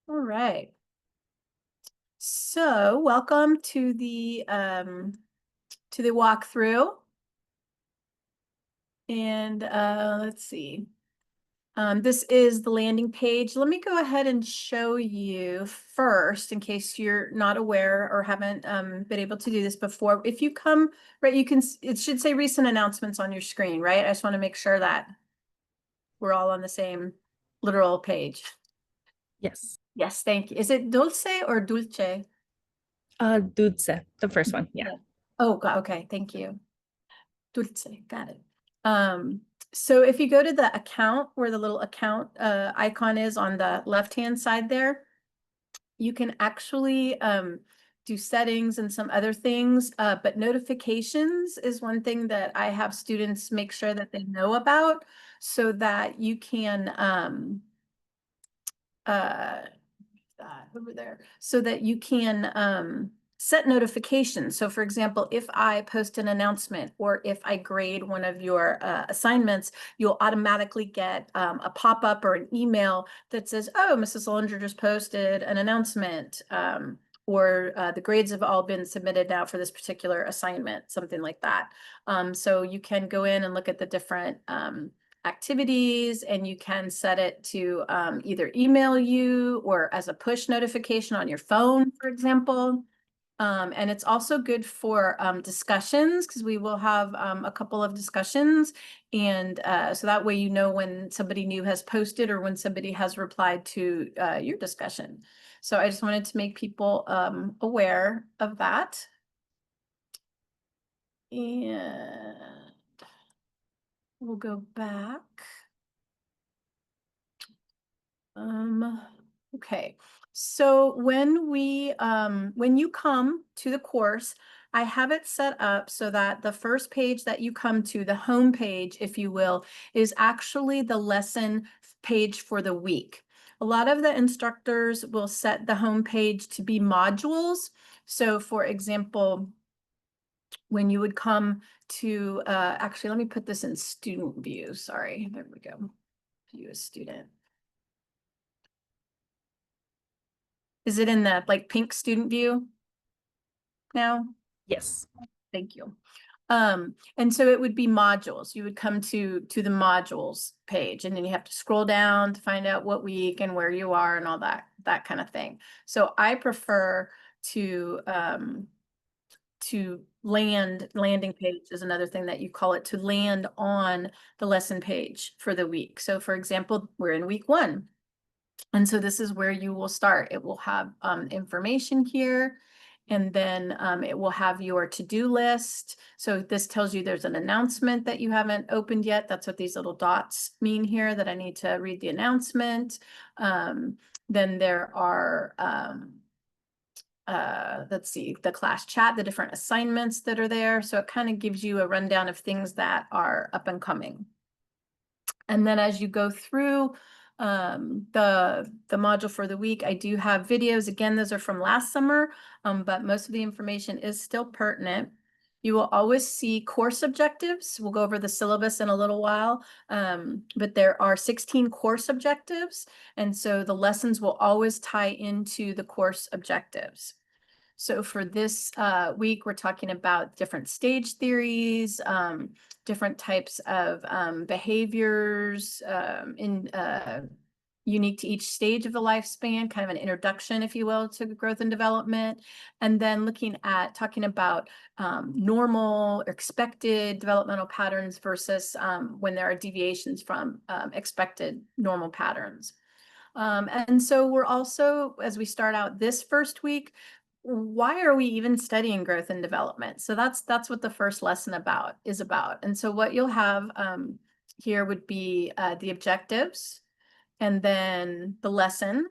All right. So welcome to the walkthrough. And let's see. This is the landing page. Let me go ahead and show you first, in case you're not aware or haven't been able to do this before. If you come, right, you can, it should say recent announcements on your screen, right? I just want to make sure that we're all on the same literal page. Yes. Yes, thank you. Is it dulce or dulce? Dulce, the first one. Yeah. Yeah. Oh, okay, thank you. Dulce, got it. So if you go to the account where the little account icon is on the left-hand side there, you can actually do settings and some other things, but notifications is one thing that I have students make sure that they know about so that you can uh, over there so that you can set notifications. So for example, if I post an announcement or if I grade one of your assignments, you'll automatically get a pop-up or an email that says, oh, Mrs. Solinger just posted an announcement, or the grades have all been submitted now for this particular assignment, something like that. So you can go in and look at the different activities, and you can set it to either email you or as a push notification on your phone, for example. And it's also good for discussions, because we will have a couple of discussions. And so that way you know when somebody new has posted or when somebody has replied to your discussion. So I just wanted to make people aware of that. And we'll go back. Okay. So when you come to the course, I have it set up so that the first page that you come to, the home page, if you will, is actually the lesson page for the week. A lot of the instructors will set the home page to be modules. So for example, when you would come to, actually, let me put this in student view. Sorry, there we go. View a student. Is it in the like pink student view now? Yes. Thank you. And so it would be modules. You would come to the modules page, and then you have to scroll down to find out what week and where you are and all that kind of thing. So I prefer to landing page is another thing that you call it, to land on the lesson page for the week. So for example, we're in week 1. And so this is where you will start. It will have information here, and then it will have your to-do list. So this tells you there's an announcement that you haven't opened yet. That's what these little dots mean here, that I need to read the announcement. Then there are, let's see, the class chat, the different assignments that are there. So it kind of gives you a rundown of things that are up and coming. And then as you go through the module for the week, I do have videos. Again, those are from last summer, but most of the information is still pertinent. You will always see course objectives. We'll go over the syllabus in a little while, but there are 16 course objectives. And so the lessons will always tie into the course objectives. So for this week, we're talking about different stage theories, different types of behaviors unique to each stage of the lifespan, kind of an introduction, if you will, to growth and development. And then talking about normal or expected developmental patterns versus when there are deviations from expected normal patterns. And so we're also, as we start out this first week, why are we even studying growth and development? So that's what the first lesson is about. And so what you'll have here would be the objectives, and then the lesson,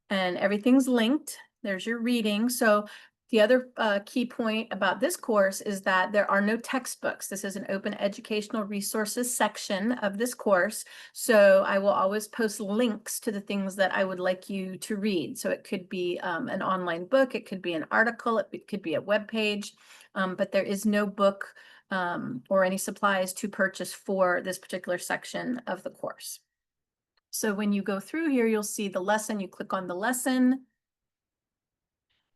and everything's linked. There's your reading. So the other key point about this course is that there are no textbooks. This is an open educational resources section of this course. So I will always post links to the things that I would like you to read. So it could be an online book, it could be an article, it could be a web page, but there is no book or any supplies to purchase for this particular section of the course. So when you go through here, you'll see the lesson, you click on the lesson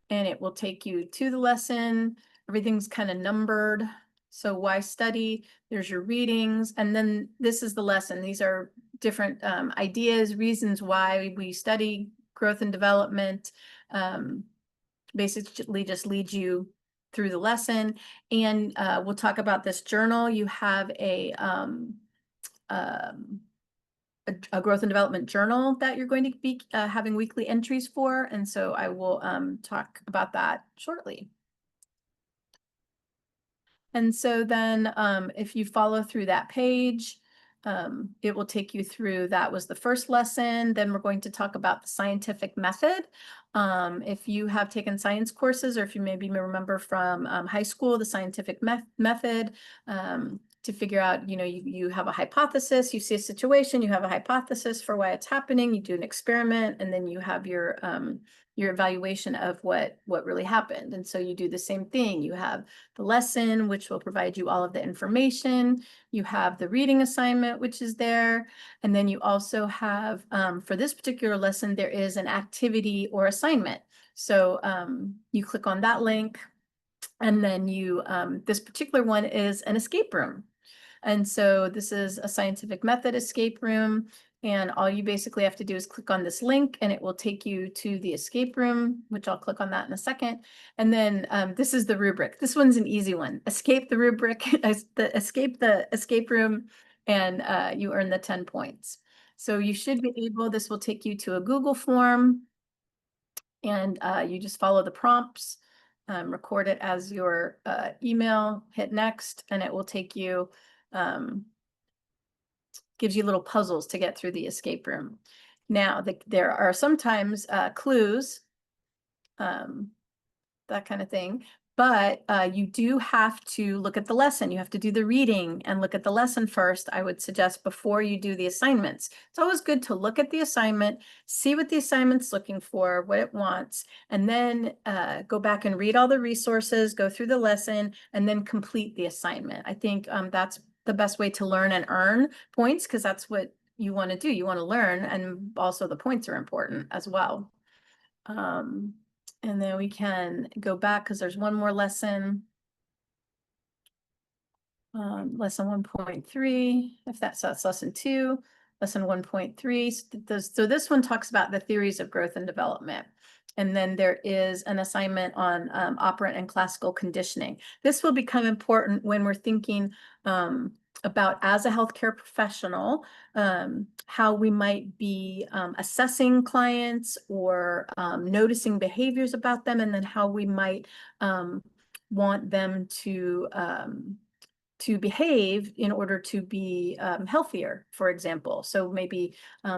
and it will take you to the lesson. Everything's kind of numbered. So why study? There's your readings. And then this is the lesson. These are different ideas, reasons why we study growth and development. Basically just leads you through the lesson. And we'll talk about this journal. You have a growth and development journal that you're going to be having weekly entries for. And so I will talk about that shortly. And so then if you follow through that page, it will take you through, that was the first lesson. Then we're going to talk about the scientific method. If you have taken science courses, or if you maybe remember from high school, the scientific method, to figure out, you have a hypothesis, you see a situation, you have a hypothesis for why it's happening, you do an experiment, and then you have your evaluation of what really happened. And so you do the same thing. You have the lesson, which will provide you all of the information. You have the reading assignment, which is there. And then you also have, for this particular lesson, there is an activity or assignment. So you click on that link, and then this particular one is an escape room. And so this is a scientific method escape room. And all you basically have to do is click on this link and it will take you to the escape room, which I'll click on that in a second. And then this is the rubric. This one's an easy one. Escape the rubric, escape the escape room, and you earn the 10 points. So you should be able, this will take you to a Google form, and you just follow the prompts, record it as your email, hit next, and it will take you, gives you little puzzles to get through the escape room. Now, there are sometimes clues, that kind of thing. But you do have to look at the lesson. You have to do the reading and look at the lesson first, I would suggest, before you do the assignments. It's always good to look at the assignment, see what the assignment's looking for, what it wants, and then go back and read all the resources, go through the lesson, and then complete the assignment. I think that's the best way to learn and earn points, because that's what you want to do. You want to learn, and also the points are important as well. And then we can go back because there's one more lesson. Lesson 1.3, if that's lesson 2, lesson 1.3. So this one talks about the theories of growth and development. And then there is an assignment on operant and classical conditioning. This will become important when we're thinking about, as a healthcare professional, how we might be assessing clients or noticing behaviors about them, and then how we might want them to behave in order to be healthier, for example. So maybe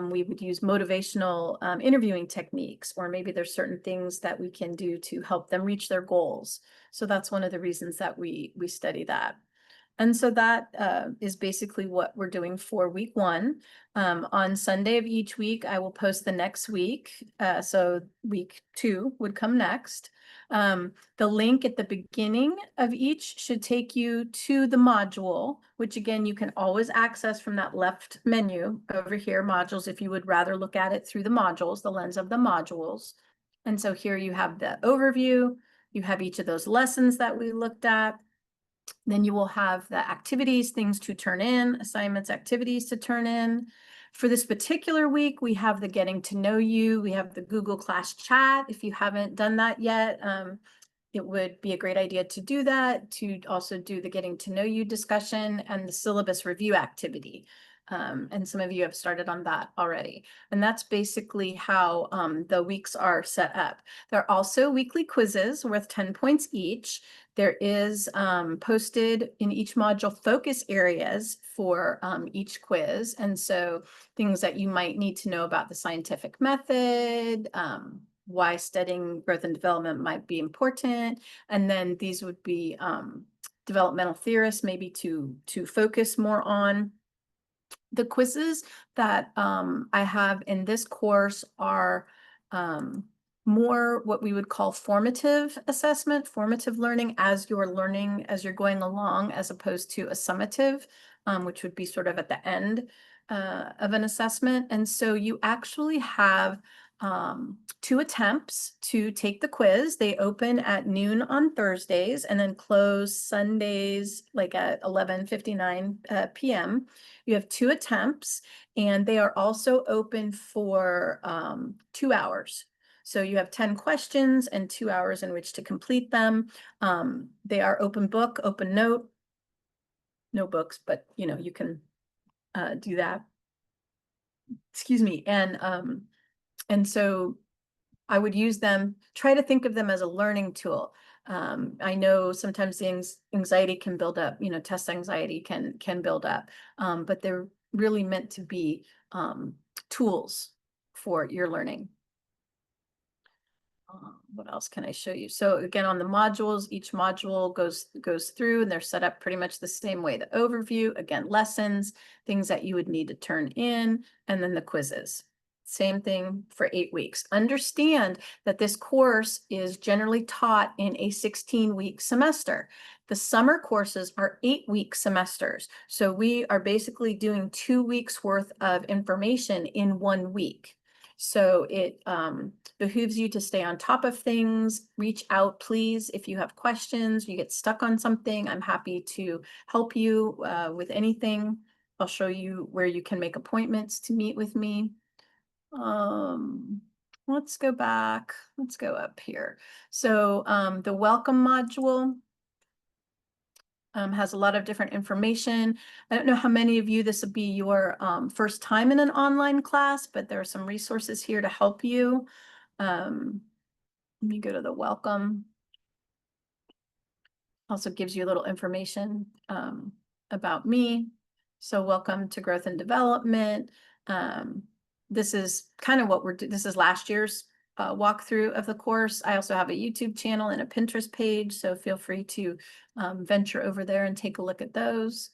we would use motivational interviewing techniques, or maybe there's certain things that we can do to help them reach their goals. So that's one of the reasons that we study that. And so that is basically what we're doing for week 1. On Sunday of each week, I will post the next week. So week 2 would come next. The link at the beginning of each should take you to the module, which again, you can always access from that left menu over here, modules, if you would rather look at it through the modules, the lens of the modules. And so here you have the overview, you have each of those lessons that we looked at. Then you will have the activities, things to turn in, assignments, activities to turn in. For this particular week, we have the getting to know you. We have the Google Class chat. If you haven't done that yet, it would be a great idea to do that, to also do the getting to know you discussion and the syllabus review activity. And some of you have started on that already. And that's basically how the weeks are set up. There are also weekly quizzes worth 10 points each. There is posted in each module focus areas for each quiz. And so things that you might need to know about the scientific method, why studying growth and development might be important. And then these would be developmental theorists, maybe to focus more on. The quizzes that I have in this course are more what we would call formative assessment, formative learning as you're learning, as you're going along, as opposed to a summative, which would be sort of at the end. of an assessment. And so you actually have 2 attempts to take the quiz. They open at noon on Thursdays and then close Sundays like at 11:59 p.m. You have 2 attempts, and they are also open for 2 hours. So you have 10 questions and 2 hours in which to complete them. They are open book, open note, no books, but you can do that. Excuse me. And so I would use them, try to think of them as a learning tool. I know sometimes the anxiety can build up, test anxiety can build up, but they're really meant to be tools for your learning. What else can I show you? So again, on the modules, each module goes through, and they're set up pretty much the same way. The overview, again, lessons, things that you would need to turn in, and then the quizzes. Same thing for 8 weeks. Understand that this course is generally taught in a 16-week semester. The summer courses are 8-week semesters. So we are basically doing 2 weeks worth of information in 1 week. So it behooves you to stay on top of things. Reach out, please, if you have questions, you get stuck on something. I'm happy to help you with anything. I'll show you where you can make appointments to meet with me. Let's go back. Let's go up here. So the welcome module has a lot of different information. I don't know how many of you this will be your first time in an online class, but there are some resources here to help you. Let me go to the welcome. Also gives you a little information about me. So welcome to Growth and Development. This is kind of what this is last year's walkthrough of the course. I also have a YouTube channel and a Pinterest page, so feel free to venture over there and take a look at those.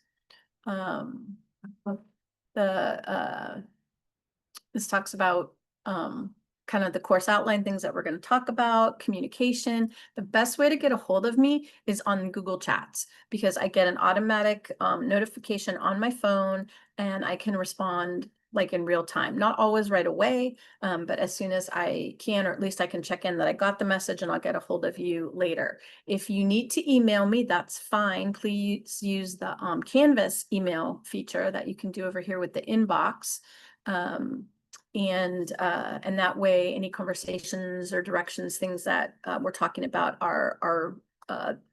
This talks about kind of the course outline, things that we're going to talk about, communication. The best way to get a hold of me is on Google Chats, because I get an automatic notification on my phone, and I can respond like in real time. Not always right away, but as soon as I can, or at least I can check in that I got the message, and I'll get a hold of you later. If you need to email me, that's fine. Please use the Canvas email feature that you can do over here with the inbox. And that way, any conversations or directions, things that we're talking about are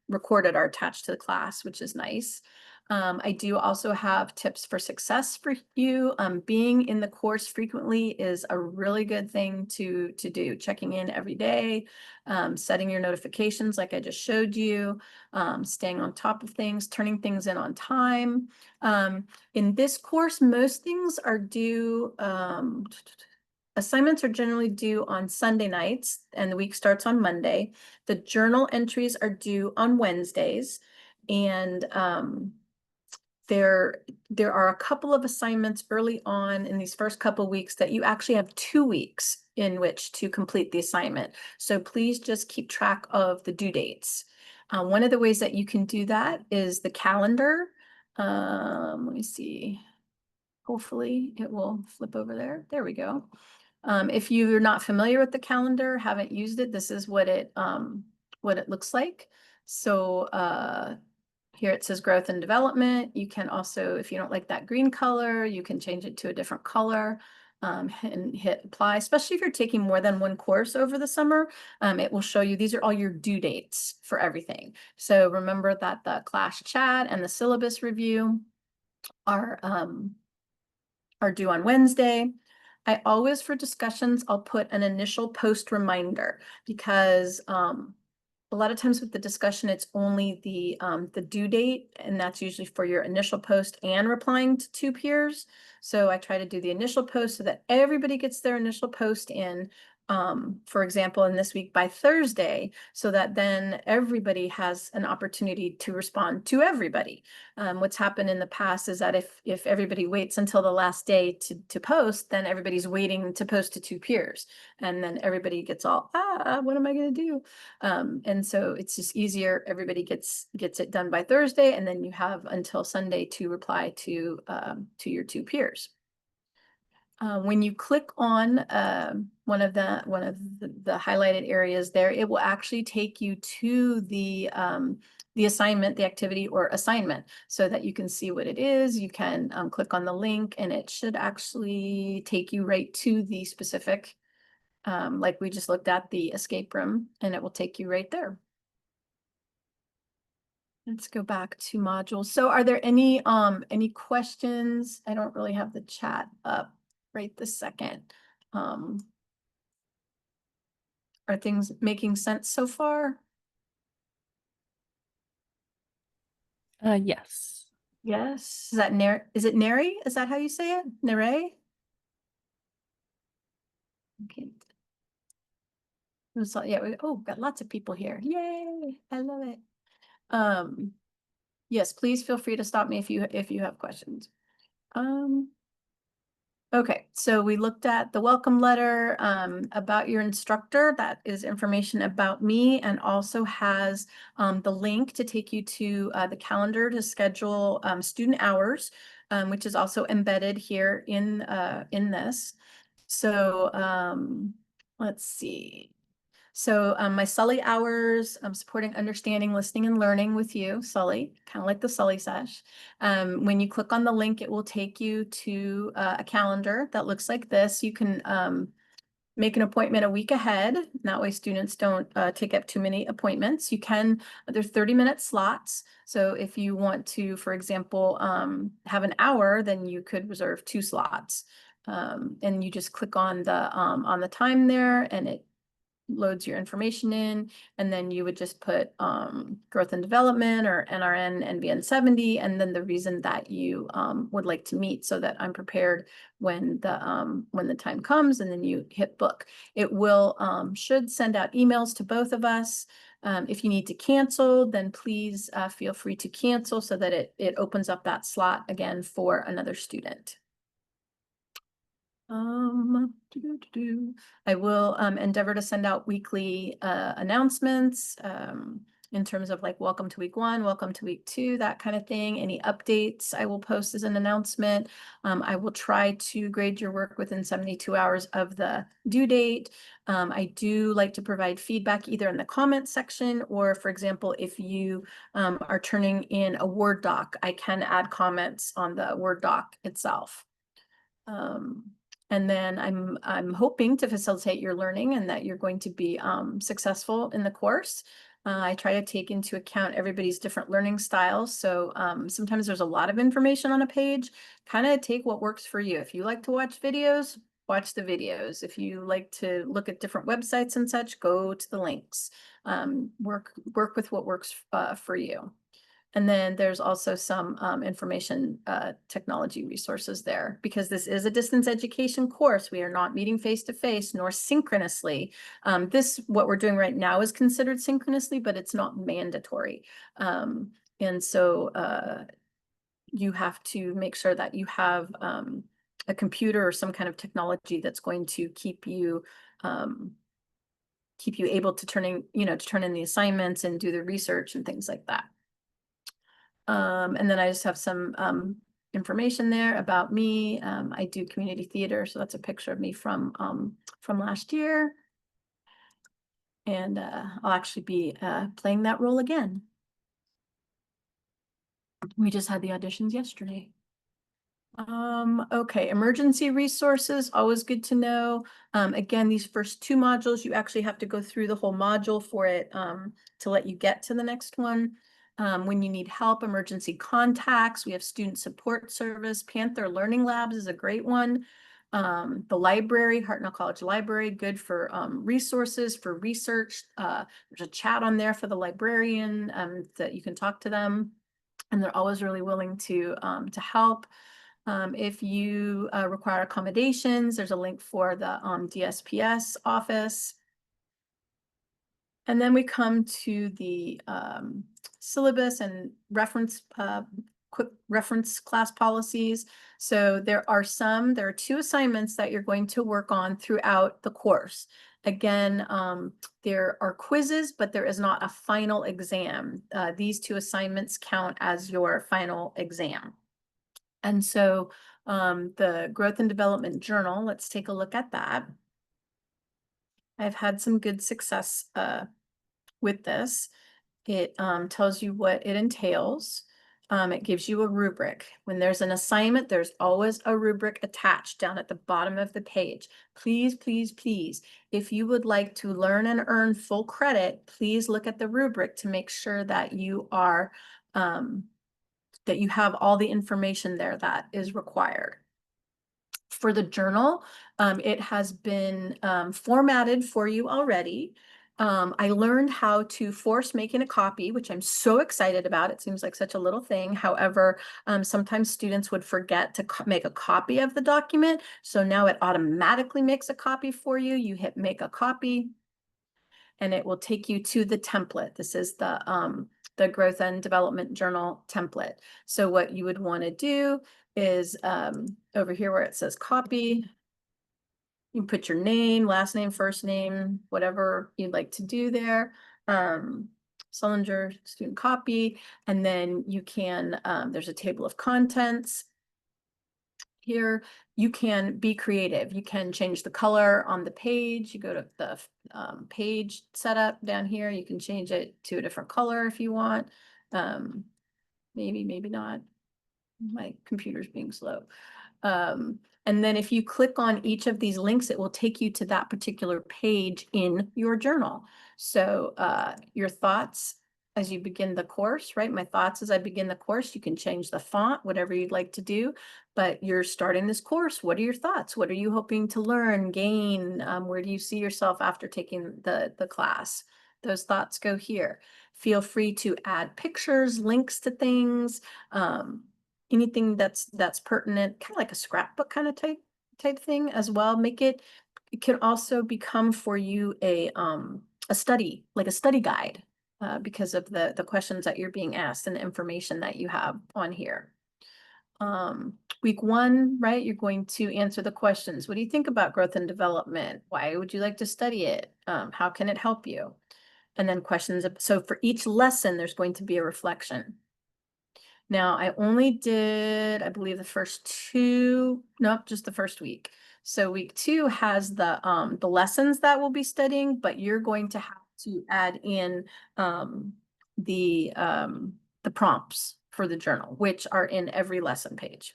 recorded, are attached to the class, which is nice. I do also have tips for success for you. Being in the course frequently is a really good thing to do. Checking in every day, setting your notifications like I just showed you, staying on top of things, turning things in on time. In this course, most things are due, assignments are generally due on Sunday nights, and the week starts on Monday. The journal entries are due on Wednesdays, and there are a couple of assignments early on in these first couple of weeks that you actually have 2 weeks in which to complete the assignment. So please just keep track of the due dates. One of the ways that you can do that is the calendar. Let me see. Hopefully it will flip over there. There we go. If you're not familiar with the calendar, haven't used it, this is what it looks like. So here it says growth and development. You can also, if you don't like that green color, you can change it to a different color and hit apply. Especially if you're taking more than one course over the summer, it will show you these are all your due dates for everything. So remember that the class chat and the syllabus review are due on Wednesday. I always, for discussions, I'll put an initial post reminder, because a lot of times with the discussion, it's only the due date, and that's usually for your initial post and replying to 2 peers. So I try to do the initial post so that everybody gets their initial post in, for example, in this week by Thursday, so that then everybody has an opportunity to respond to everybody. What's happened in the past is that if everybody waits until the last day to post, then everybody's waiting to post to 2 peers, and then everybody gets all, what am I going to do? And so it's just easier. Everybody gets it done by Thursday, and then you have until Sunday to reply to your 2 peers. When you click on one of the highlighted areas there, it will actually take you to the assignment, the activity or assignment, so that you can see what it is. You can click on the link, and it should actually take you right to the specific, like we just looked at the escape room, and it will take you right there. Let's go back to modules. So are there any questions? I don't really have the chat up right this second. Are things making sense so far? Yes. Yes. Is that is it Neri? Is that how you say it? Nere? Okay. So, yeah, got lots of people here. Yay! I love it. Yes, please feel free to stop me if you have questions. Okay, so we looked at the welcome letter about your instructor. That is information about me, and also has the link to take you to the calendar to schedule student hours, which is also embedded here in this. So let's see. So my Sully hours, I'm supporting understanding, listening, and learning with you, Sully, kind of like the Sully sesh. When you click on the link, it will take you to a calendar that looks like this. You can make an appointment a week ahead. That way students don't take up too many appointments. You can, there's 30-minute slots. So if you want to, for example, have an hour, then you could reserve 2 slots. And you just click on the time there, and it loads your information in, and then you would just put growth and development or NRN NVN 70, and then the reason that you would like to meet, so that I'm prepared when the time comes, and then you hit book. It will should send out emails to both of us. If you need to cancel, then please feel free to cancel, so that it opens up that slot again for another student. I will endeavor to send out weekly announcements in terms of like welcome to week 1, welcome to week 2, that kind of thing. Any updates I will post as an announcement. I will try to grade your work within 72 hours of the due date. I do like to provide feedback either in the comments section, or for example, if you are turning in a Word doc, I can add comments on the Word doc itself. And then I'm hoping to facilitate your learning, and that you're going to be successful in the course. I try to take into account everybody's different learning styles. So sometimes there's a lot of information on a page. Kind of take what works for you. If you like to watch videos, watch the videos. If you like to look at different websites and such, go to the links. Work with what works for you. And then there's also some information technology resources there, because this is a distance education course. We are not meeting face-to-face nor synchronously. What we're doing right now is considered synchronously, but it's not mandatory. And so you have to make sure that you have a computer or some kind of technology that's going to keep you able to turn in the assignments and do the research and things like that. And then I just have some information there about me. I do community theater, so that's a picture of me from last year. And I'll actually be playing that role again. We just had the auditions yesterday. Okay, emergency resources, always good to know. Again, these first 2 modules, you actually have to go through the whole module for it to let you get to the next one. When you need help, emergency contacts, we have student support service. Panther Learning Labs is a great one. The library, Hartnell College Library, good for resources, for research. There's a chat on there for the librarian that you can talk to them, and they're always really willing to help. If you require accommodations, there's a link for the DSPS office. And then we come to the syllabus and quick reference class policies. So there are 2 assignments that you're going to work on throughout the course. Again, there are quizzes, but there is not a final exam. These 2 assignments count as your final exam. And so The Growth and Development Journal, let's take a look at that. I've had some good success with this. It tells you what it entails. It gives you a rubric. When there's an assignment, there's always a rubric attached down at the bottom of the page. Please, please, please, if you would like to learn and earn full credit, please look at the rubric to make sure that you are that you have all the information there that is required. For the journal, it has been formatted for you already. I learned how to force making a copy, which I'm so excited about. It seems like such a little thing. However, sometimes students would forget to make a copy of the document. So now it automatically makes a copy for you. You hit make a copy, and it will take you to the template. This is the Growth and Development Journal template. So what you would want to do is over here where it says copy, you put your name, last name, first name, whatever you'd like to do there. Sullinger student copy, and then you can, there's a table of contents. Here, you can be creative. You can change the color on the page. You go to the page setup down here. You can change it to a different color if you want. Maybe, maybe not. My computer's being slow. And then if you click on each of these links, it will take you to that particular page in your journal. So your thoughts as you begin the course, right? My thoughts as I begin the course, you can change the font, whatever you'd like to do, but you're starting this course. What are your thoughts? What are you hoping to learn, gain? Where do you see yourself after taking the class? Those thoughts go here. Feel free to add pictures, links to things, anything that's pertinent, kind of like a scrapbook kind of type thing as well. It can also become for you a study, like a study guide, because of the questions that you're being asked and the information that you have on here. Week 1, right? You're going to answer the questions. What do you think about growth and development? Why would you like to study it? How can it help you? And then questions. So for each lesson, there's going to be a reflection. Now, I only did, I believe, the first 2, nope, just the first week. So week 2 has the lessons that we'll be studying, but you're going to have to add in the prompts for the journal, which are in every lesson page.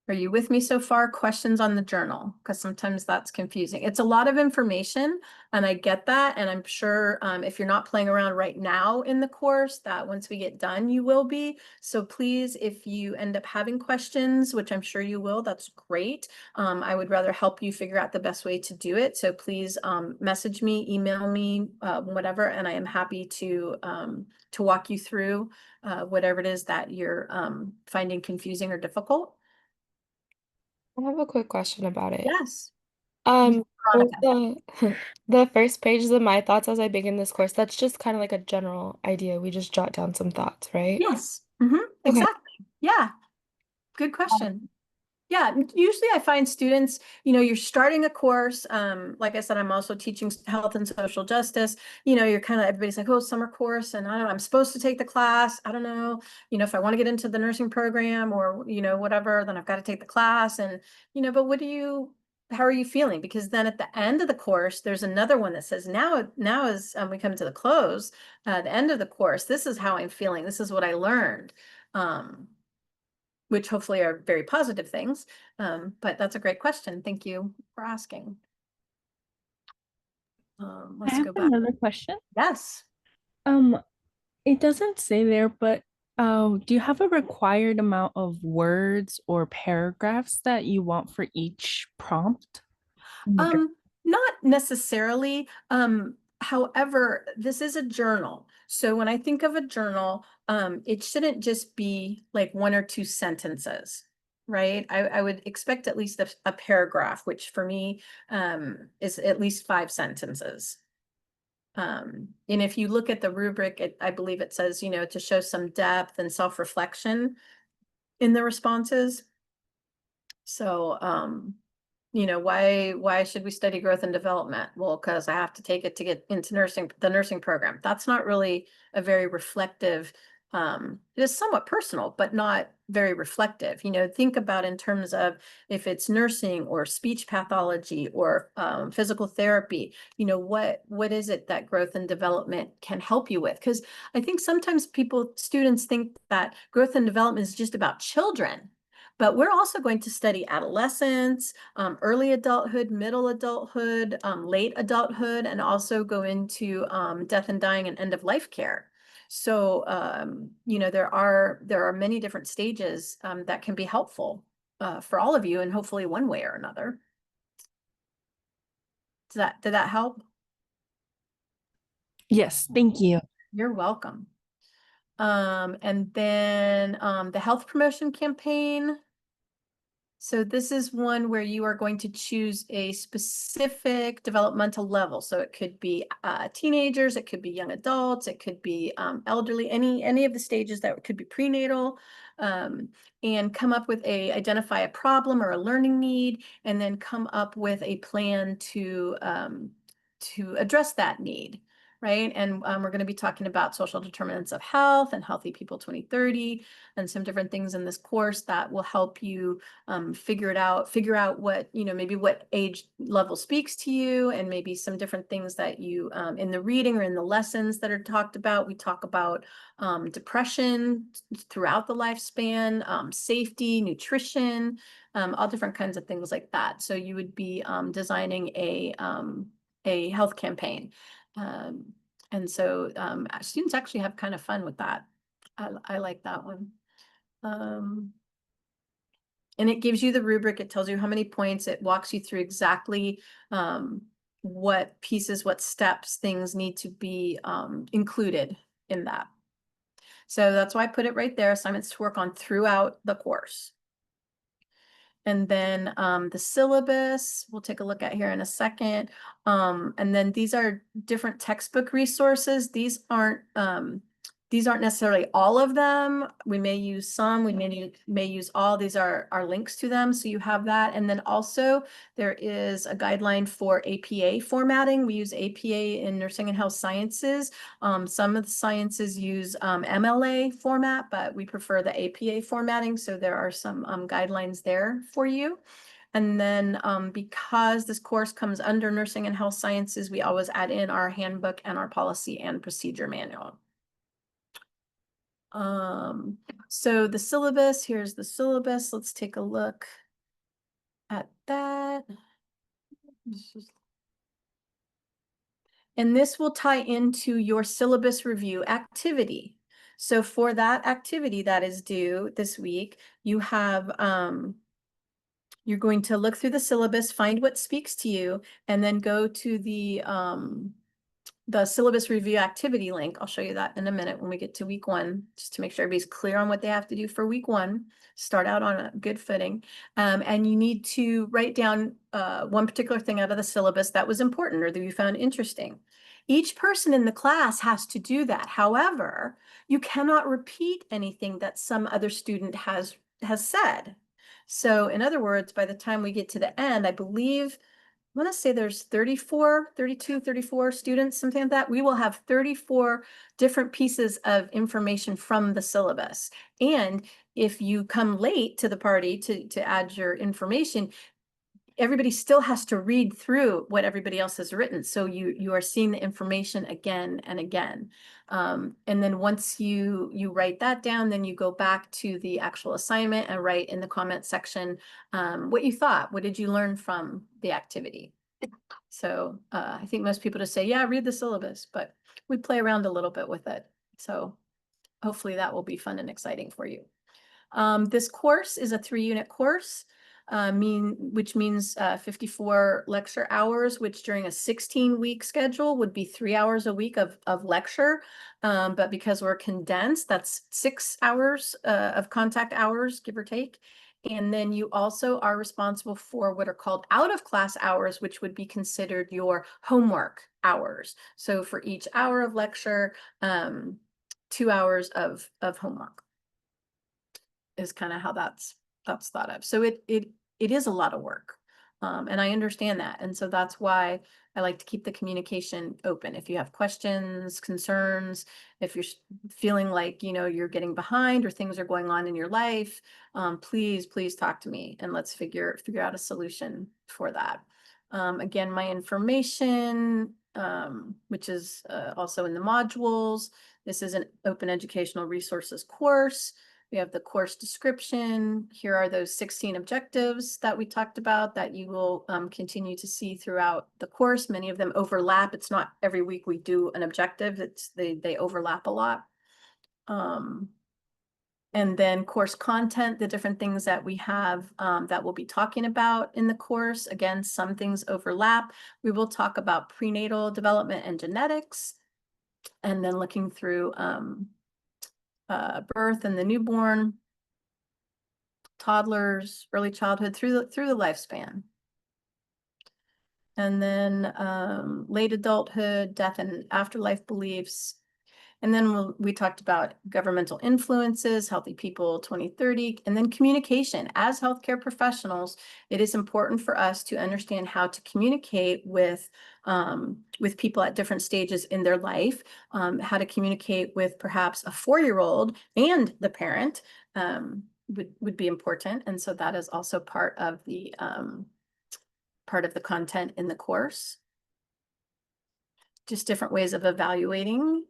Are you with me so far? Questions on the journal? Because sometimes that's confusing. It's a lot of information, and I get that. And I'm sure if you're not playing around right now in the course, that once we get done, you will be. So please, if you end up having questions, which I'm sure you will, that's great. I would rather help you figure out the best way to do it. So please message me, email me, whatever, and I am happy to walk you through whatever it is that you're finding confusing or difficult. I have a quick question about it. Yes. For Veronica. the first page, the my thoughts as I begin this course, that's just kind of like a general idea. We just jot down some thoughts, right? Yes. Okay. Exactly. Yeah. Good question. Yeah, usually I find students, you're starting a course. Like I said, I'm also teaching health and social justice. You're kind of, everybody's like, oh, summer course. And I don't know, I'm supposed to take the class. I don't know, if I want to get into the nursing program or, whatever, then I've got to take the class. And, but how are you feeling? Because then at the end of the course, there's another one that says, now as we come to the close, the end of the course, this is how I'm feeling. This is what I learned. Which hopefully are very positive things. But that's a great question. Thank you for asking. I Let's have go back. another question. Yes. It doesn't say there, but do you have a required amount of words or paragraphs that you want for each prompt? Not necessarily. However, this is a journal. So when I think of a journal, it shouldn't just be like 1 or 2 sentences, right? I would expect at least a paragraph, which for me is at least 5 sentences. And if you look at the rubric, I believe it says, to show some depth and self-reflection in the responses. So, why should we study growth and development? Well, because I have to take it to get into the nursing program. That's not really a very reflective it is somewhat personal, but not very reflective. You know, think about in terms of if it's nursing or speech pathology or physical therapy, you know, what is it that growth and development can help you with? Because I think sometimes students think that growth and development is just about children. But we're also going to study adolescence, early adulthood, middle adulthood, late adulthood, and also go into death and dying and end of life care. So, you know, there are many different stages that can be helpful for all of you, and hopefully one way or another. Did that help? Yes, thank you. You're welcome. And then the health promotion campaign. So this is one where you are going to choose a specific developmental level. So it could be teenagers, it could be young adults, it could be elderly, any of the stages that could be prenatal, and come up with identify a problem or a learning need, and then come up with a plan to address that need. Right. And we're going to be talking about social determinants of health and Healthy People 2030 and some different things in this course that will help you figure out what, you know, maybe what age level speaks to you, and maybe some different things that you, in the reading or in the lessons that are talked about. We talk about depression throughout the lifespan, safety, nutrition, all different kinds of things like that. So you would be designing a health campaign. And so students actually have kind of fun with that. I like that one. And it gives you the rubric. It tells you how many points. It walks you through exactly what pieces, what steps, things need to be included in that. So that's why I put it right there. Assignments to work on throughout the course. And then the syllabus, we'll take a look at here in a second. And then these are different textbook resources. These aren't necessarily all of them. We may use some, we may use all. These are links to them, so you have that. And then also there is a guideline for APA formatting. We use APA in nursing and health sciences. Some of the sciences use MLA format, but we prefer the APA formatting, so there are some guidelines there for you. And then because this course comes under nursing and health sciences, we always add in our handbook and our policy and procedure manual. So the syllabus, here's the syllabus. Let's take a look at that. And this will tie into your syllabus review activity. So for that activity that is due this week, you have, you're going to look through the syllabus, find what speaks to you, and then go to the syllabus review activity link. I'll show you that in a minute when we get to week 1, just to make sure everybody's clear on what they have to do for week 1, start out on a good footing. And you need to write down one particular thing out of the syllabus that was important or that you found interesting. Each person in the class has to do that. However, you cannot repeat anything that some other student has said. So in other words, by the time we get to the end, I believe, I want to say there's 34 students, something like that. We will have 34 different pieces of information from the syllabus. And if you come late to the party to add your information, everybody still has to read through what everybody else has written. So you are seeing the information again and again. And then once you write that down, then you go back to the actual assignment and write in the comment section what you thought. What did you learn from the activity? So I think most people just say, yeah, read the syllabus, but we play around a little bit with it. So hopefully that will be fun and exciting for you. This course is a 3-unit course, which means 54 lecture hours, which during a 16-week schedule would be 3 hours a week of lecture. But because we're condensed, that's 6 hours of contact hours, give or take. And then you also are responsible for what are called out-of-class hours, which would be considered your homework hours. So for each hour of lecture, 2 hours of homework is kind of how that's thought of. So it is a lot of work. And I understand that. And so that's why I like to keep the communication open. If you have questions, concerns, if you're feeling like, you're getting behind or things are going on in your life, please talk to me and let's figure out a solution for that. Again, my information, which is also in the modules. This is an open educational resources course. We have the course description. Here are those 16 objectives that we talked about that you will continue to see throughout the course. Many of them overlap. It's not every week we do an objective. They overlap a lot. And then course content, the different things that we have that we'll be talking about in the course. Again, some things overlap. We will talk about prenatal development and genetics, and then looking through birth and the newborn, toddlers, early childhood through the lifespan. And then late adulthood, death and afterlife beliefs. And then we talked about governmental influences, healthy people 2030, and then communication. As healthcare professionals, it is important for us to understand how to communicate with people at different stages in their life, how to communicate with perhaps a 4-year-old and the parent would be important. And so that is also part of the content in the course. Just different ways of evaluating.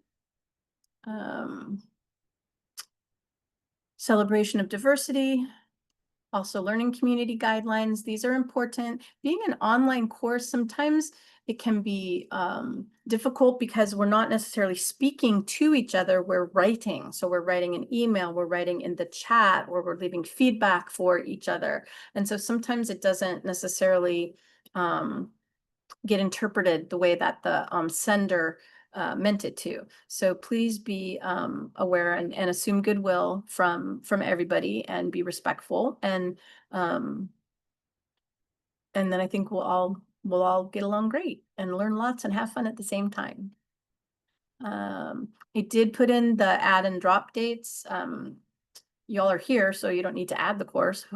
Celebration of diversity, also learning community guidelines. These are important. Being an online course, sometimes it can be difficult because we're not necessarily speaking to each other, we're writing. So we're writing an email, we're writing in the chat, or we're leaving feedback for each other. And so sometimes it doesn't necessarily get interpreted the way that the sender meant it to. So please be aware and assume goodwill from everybody and be respectful. And then I think we'll all get along great and learn lots and have fun at the same time. I did put in the add and drop dates. Y'all are here, so you don't need to add the course,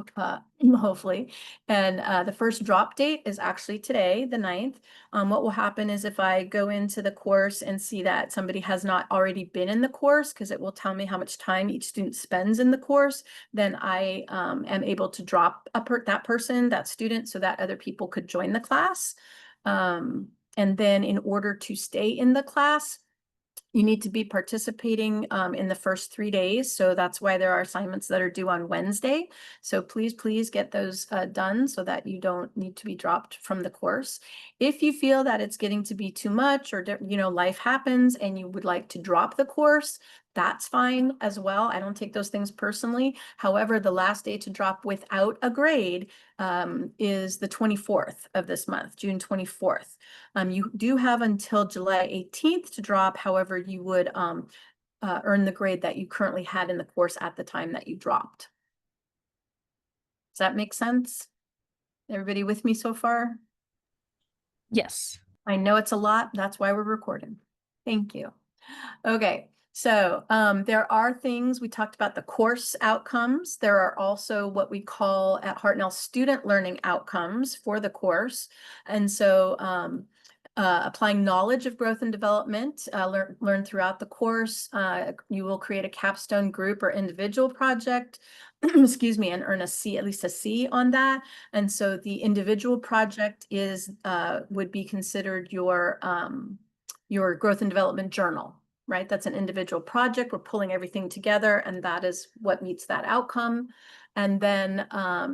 hopefully. And the first drop date is actually today, the 9th. What will happen is if I go into the course and see that somebody has not already been in the course, because it will tell me how much time each student spends in the course, then I am able to drop that student, so that other people could join the class. And then in order to stay in the class, you need to be participating in the first 3 days. So that's why there are assignments that are due on Wednesday. So please get those done so that you don't need to be dropped from the course. If you feel that it's getting to be too much, or life happens and you would like to drop the course, that's fine as well. I don't take those things personally. However, the last day to drop without a grade is the 24th of this month, June 24th. You do have until July 18th to drop. However, you would earn the grade that you currently had in the course at the time that you dropped. Does that make sense? Everybody with me so far? Yes. I know it's a lot. That's why we're recording. Thank you. Okay. So there are things, we talked about the course outcomes. There are also what we call at Hartnell student learning outcomes for the course. And so applying knowledge of growth and development, learn throughout the course. You will create a capstone group or individual project, excuse me, and earn at least a C on that. And so the individual project would be considered your growth and development journal. Right? That's an individual project. We're pulling everything together, and that is what meets that outcome. And then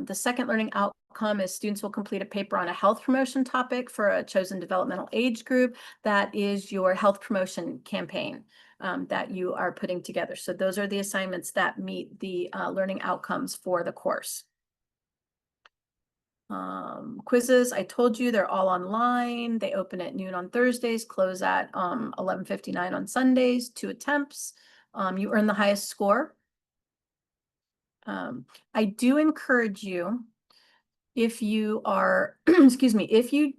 the second learning outcome is students will complete a paper on a health promotion topic for a chosen developmental age group. That is your health promotion campaign that you are putting together. So those are the assignments that meet the learning outcomes for the course. Quizzes, I told you they're all online. They open at noon on Thursdays, close at 11:59 on Sundays, 2 attempts. You earn the highest score. I do encourage you, if you are, excuse me, if you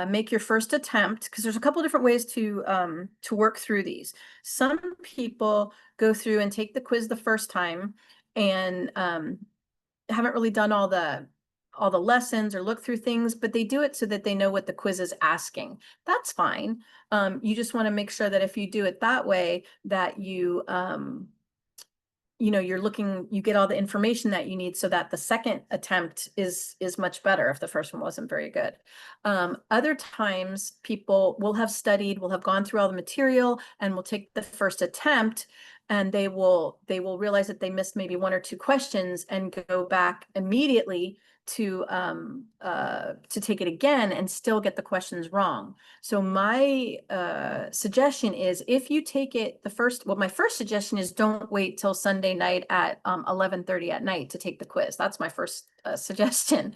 make your first attempt, because there's a couple different ways to work through these. Some people go through and take the quiz the first time and haven't really done all all the lessons or look through things, but they do it so that they know what the quiz is asking. That's fine. You just want to make sure that if you do it that way, that you know, you get all the information that you need so that the second attempt is much better if the first one wasn't very good. Other times people will have studied, will have gone through all the material and will take the first attempt, and they will realize that they missed maybe one or two questions and go back immediately to take it again and still get the questions wrong. So my suggestion is, if you take it my first suggestion is don't wait till Sunday night at 11:30 at night to take the quiz. That's my first suggestion.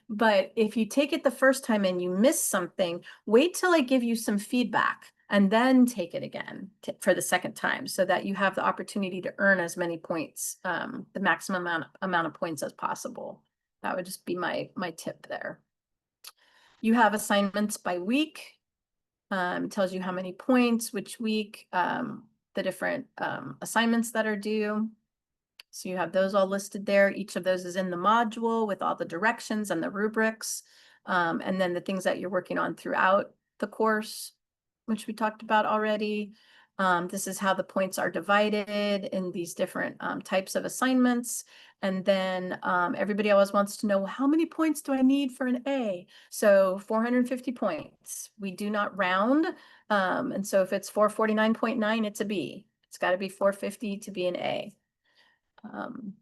But if you take it the first time and you miss something, wait till I give you some feedback and then take it again for the second time, so that you have the opportunity to earn as many points, the maximum amount of points as possible. That would just be my tip there. You have assignments by week. Tells you how many points, which week, the different assignments that are due. So you have those all listed there. Each of those is in the module with all the directions and the rubrics, and then the things that you're working on throughout the course, which we talked about already. This is how the points are divided in these different types of assignments. And then everybody always wants to know, how many points do I need for an A? So 450 points. We do not round. And so if it's 449.9, it's a B. It's got to be 450 to be an A.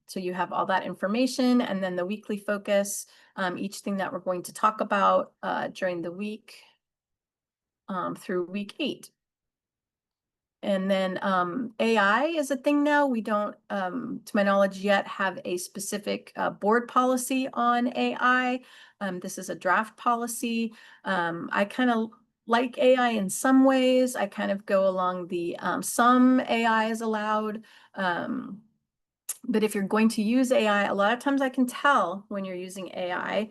So you have all that information, and then the weekly focus, each thing that we're going to talk about during the week through week 8. And then AI is a thing now. We don't, to my knowledge, yet have a specific board policy on AI. This is a draft policy. I kind of like AI in some ways. I kind of go along the some AI is allowed. But if you're going to use AI, a lot of times I can tell when you're using AI,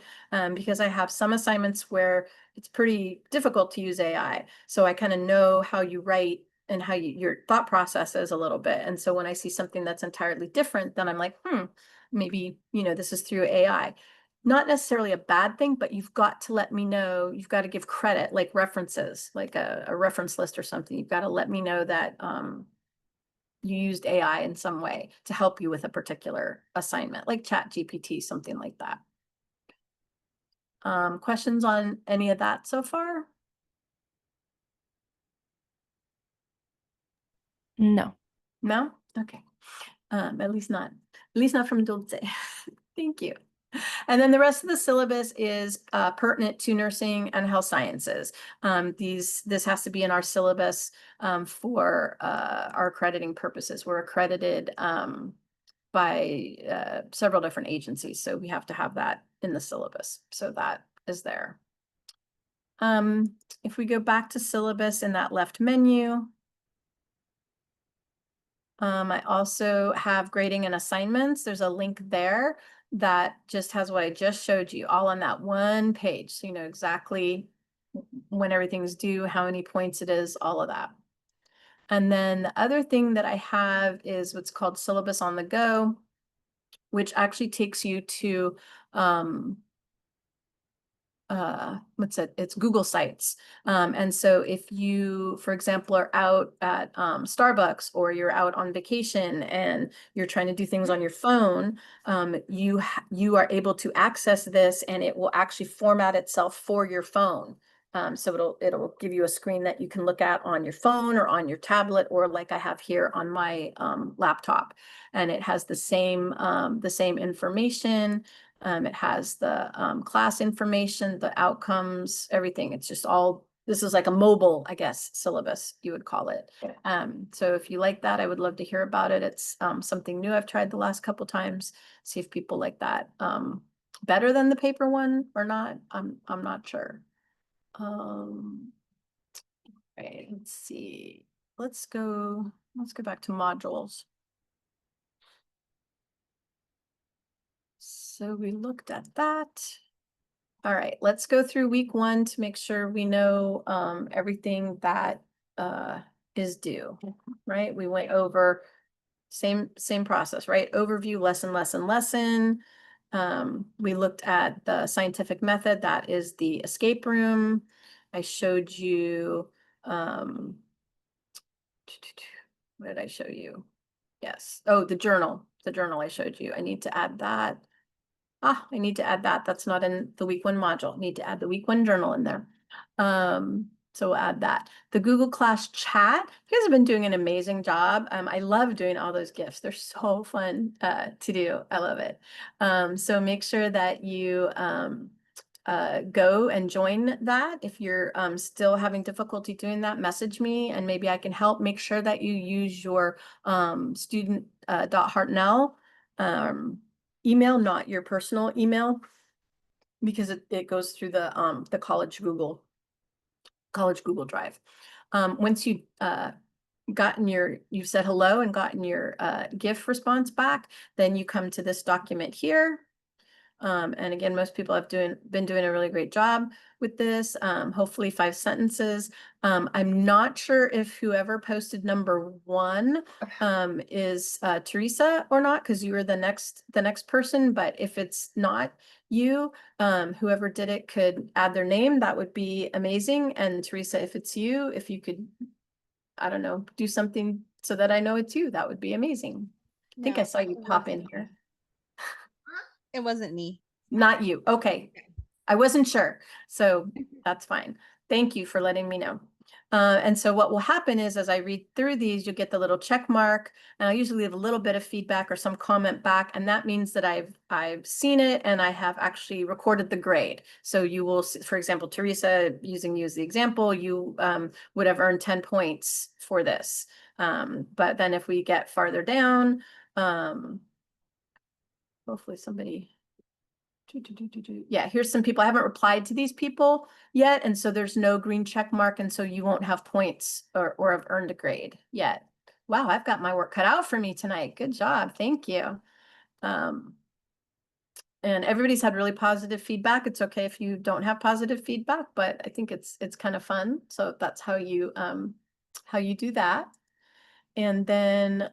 because I have some assignments where it's pretty difficult to use AI. So I kind of know how you write and how your thought process is a little bit. And so when I see something that's entirely different, then I'm like, maybe, this is through AI. Not necessarily a bad thing, but you've got to let me know. You've got to give credit, like references, like a reference list or something. You've got to let me know that you used AI in some way to help you with a particular assignment, like ChatGPT, something like that. Questions on any of that so far? No. No? Okay. At least not from Dulce. Thank you. And then the rest of the syllabus is pertinent to nursing and health sciences. This has to be in our syllabus for our accrediting purposes. We're accredited by several different agencies, so we have to have that in the syllabus. So that is there. If we go back to syllabus in that left menu, I also have grading and assignments. There's a link there that just has what I just showed you all on that one page. So you know exactly when everything's due, how many points it is, all of that. And then the other thing that I have is what's called Syllabus on the Go, which actually takes you to it's Google Sites. And so if you, for example, are out at Starbucks, or you're out on vacation and you're trying to do things on your phone, you are able to access this, and it will actually format itself for your phone. So it'll give you a screen that you can look at on your phone or on your tablet, or like I have here on my laptop, and it has the same information. It has the class information, the outcomes, everything. It's just all, this is like a mobile, I guess, syllabus, you would call it. So if you like that, I would love to hear about it. It's something new I've tried the last couple times. See if people like that better than the paper one or not. I'm not sure. Right, let's see. Let's go back to modules. So we looked at that. All right, let's go through week 1 to make sure we know everything that is due, right? We went over same process, right? Overview, lesson, We looked at the scientific method, that is the escape room. I showed you, what did I show you? Yes. Oh, the journal I showed you. I need to add that. I need to add that. That's not in the week one module. Need to add the week one journal in there. So we'll add that. The Google Class chat, you guys have been doing an amazing job. I love doing all those GIFs. They're so fun to do. I love it. So make sure that you go and join that. If you're still having difficulty doing that, message me and maybe I can help. Make sure that you use your student .hartnell email, not your personal email, because it goes through the college Google Drive. Once you you've said hello and gotten your GIF response back, then you come to this document here. And again, most people have been doing a really great job with this. Hopefully 5 sentences. I'm not sure if whoever posted number 1 is Teresa or not, because you were the next person. But if it's not you, whoever did it could add their name. That would be amazing. And Teresa, if it's you, if you could, I don't know, do something so that I know it's you, that would be amazing. I think I saw you pop in here. It wasn't me. Not you. Okay. I wasn't sure. So that's fine. Thank you for letting me know. And so what will happen is as I read through these, you'll get the little check mark, and I'll usually leave a little bit of feedback or some comment back. And that means that I've seen it and I have actually recorded the grade. So you will see, for example, Teresa, using you as the example, you would have earned 10 points for this. But then if we get farther down, hopefully somebody. Yeah, here's some people. I haven't replied to these people yet, and so there's no green check mark, and so you won't have points or have earned a grade yet. Wow, I've got my work cut out for me tonight. Good job. Thank you. And everybody's had really positive feedback. It's okay if you don't have positive feedback, but I think it's kind of fun. So that's how you do that. And then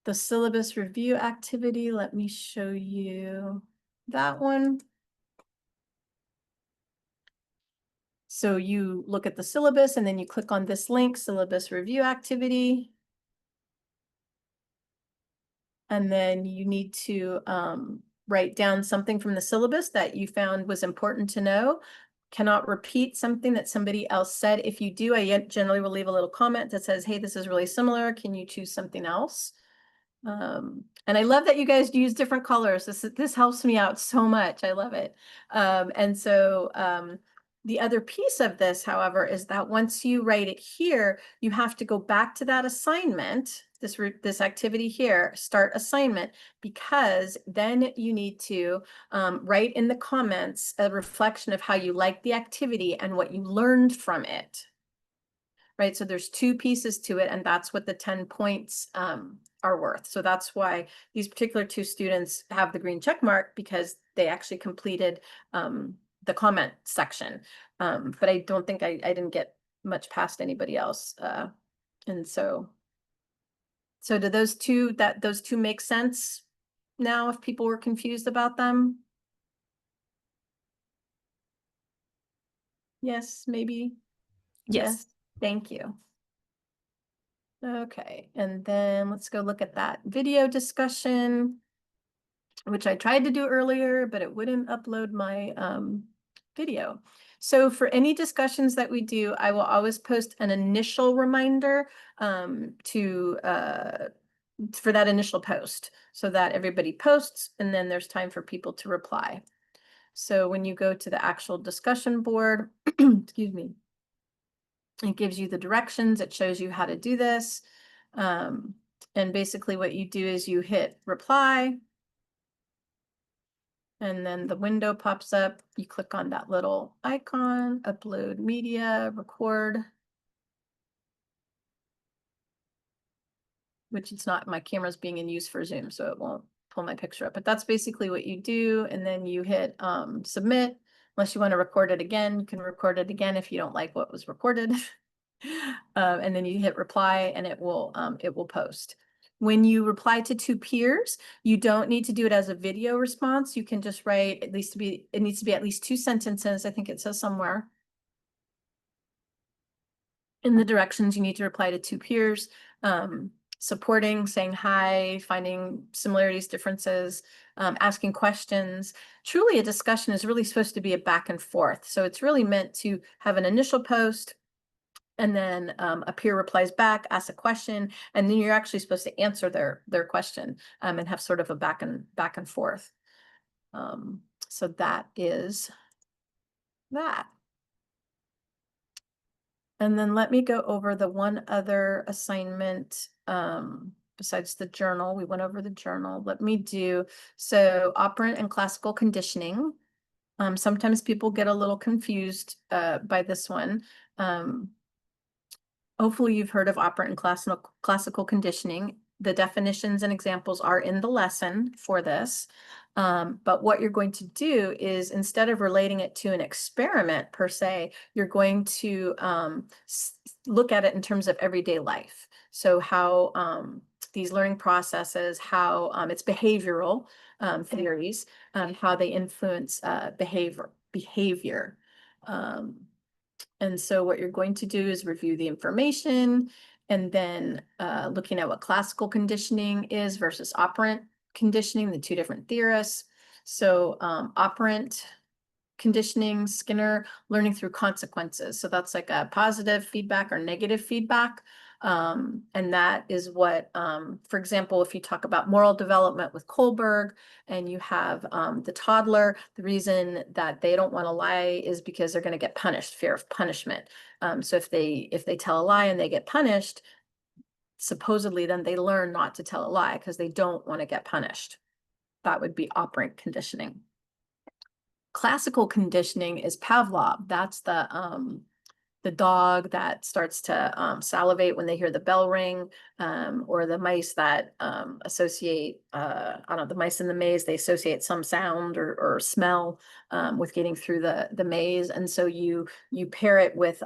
the syllabus review activity, let me show you that one. So you look at the syllabus and then you click on this link, syllabus review activity. And then you need to write down something from the syllabus that you found was important to know. Cannot repeat something that somebody else said. If you do, I generally will leave a little comment that says, hey, this is really similar. Can you choose something else? And I love that you guys use different colors. This helps me out so much. I love it. And so the other piece of this, however, is that once you write it here, you have to go back to that assignment, this activity here, start assignment, because then you need to write in the comments a reflection of how you like the activity and what you learned from it. Right, so there's 2 pieces to it, and that's what the 10 points are worth. So that's why these particular 2 students have the green check mark, because they actually completed the comment section. But I don't think I didn't get much past anybody else. And so do those two make sense now if people were confused about them? Yes, maybe. Yes. Thank you. Okay, and then let's go look at that video discussion, which I tried to do earlier, but it wouldn't upload my video. So for any discussions that we do, I will always post an initial reminder for that initial post, so that everybody posts and then there's time for people to reply. So when you go to the actual discussion board, excuse me, it gives you the directions. It shows you how to do this. And basically what you do is you hit reply. And then the window pops up. You click on that little icon, upload media, record. Which it's not, my camera's being in use for Zoom, so it won't pull my picture up. But that's basically what you do. And then you hit submit. Unless you want to record it again, you can record it again if you don't like what was recorded. And then you hit reply and it will post. When you reply to two peers, you don't need to do it as a video response. You can just write it needs to be at least 2 sentences. I think it says somewhere. In the directions, you need to reply to two peers, supporting, saying hi, finding similarities, differences, asking questions. Truly, a discussion is really supposed to be a back and forth. So it's really meant to have an initial post, and then a peer replies back, asks a question, and then you're actually supposed to answer their question, and have sort of a back and forth. So that is that. And then let me go over the one other assignment, besides the journal. We went over the journal. Let me do, so operant and classical conditioning. Sometimes people get a little confused by this one. Hopefully you've heard of operant and classical conditioning. The definitions and examples are in the lesson for this. But what you're going to do is, instead of relating it to an experiment per se, you're going to look at it in terms of everyday life. So how these learning processes, how it's behavioral theories, how they influence behavior. And so what you're going to do is review the information, and then looking at what classical conditioning is versus operant conditioning, the two different theorists. So operant conditioning, Skinner, learning through consequences. So that's like a positive feedback or negative feedback. And that is what, for example, if you talk about moral development with Kohlberg, and you have the toddler, the reason that they don't want to lie is because they're going to get punished, fear of punishment. So if they tell a lie and they get punished, supposedly then they learn not to tell a lie because they don't want to get punished. That would be operant conditioning. Classical conditioning is Pavlov. That's the dog that starts to salivate when they hear the bell ring, or the mice that associate, I don't know, the mice in the maze, they associate some sound or smell with getting through the maze. And so you pair it with,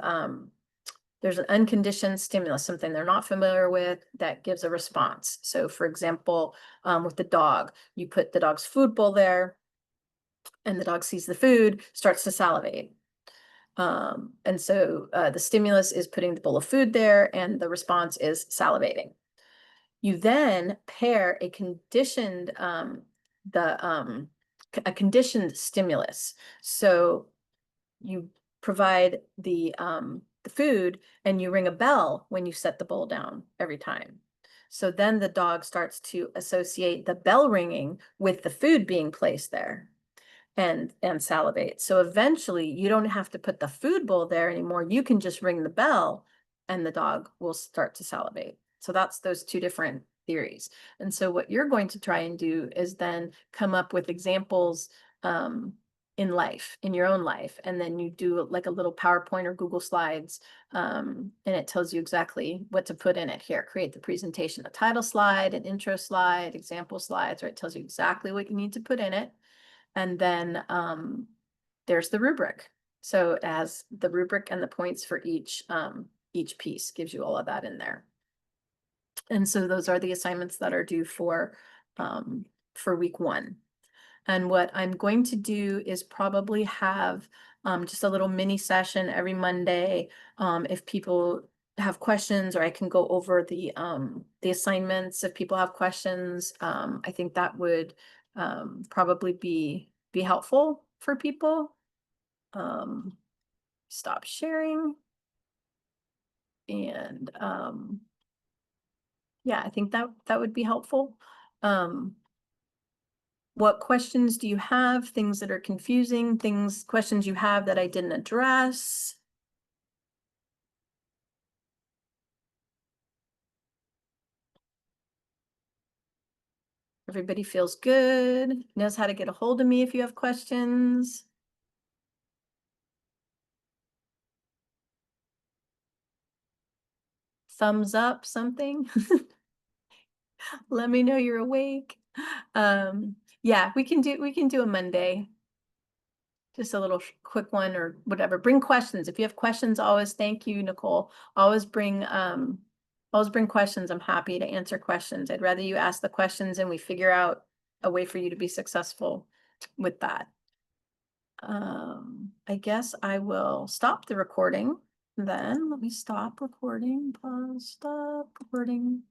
there's an unconditioned stimulus, something they're not familiar with, that gives a response. So for example, with the dog, you put the dog's food bowl there, and the dog sees the food, starts to salivate. And so the stimulus is putting the bowl of food there, and the response is salivating. You then pair a conditioned a conditioned stimulus. So you provide the food, and you ring a bell when you set the bowl down every time. So then the dog starts to associate the bell ringing with the food being placed there, and salivate. So eventually you don't have to put the food bowl there anymore. You can just ring the bell and the dog will start to salivate. So that's those two different theories. And so what you're going to try and do is then come up with examples in life, in your own life. And then you do like a little PowerPoint or Google Slides, and it tells you exactly what to put in it here. Create the presentation, a title slide, an intro slide, example slides, right? It tells you exactly what you need to put in it. And then there's the rubric. So it has the rubric and the points for each piece, gives you all of that in there. And so those are the assignments that are due for week 1. And what I'm going to do is probably have just a little mini session every Monday. If people have questions, or I can go over the assignments if people have questions. I think that would probably be helpful for people. Stop sharing. And yeah, I think that would be helpful. What questions do you have? Things that are confusing, questions you have that I didn't address? Everybody feels good, knows how to get a hold of me if you have questions. Thumbs up, something. Let me know you're awake. Yeah, we can do a Monday. Just a little quick one or whatever. Bring questions. If you have questions, always, thank you, Nicole. Always bring Always bring questions. I'm happy to answer questions. I'd rather you ask the questions and we figure out a way for you to be successful with that. I guess I will stop the recording then. Let me stop recording, pause, stop recording.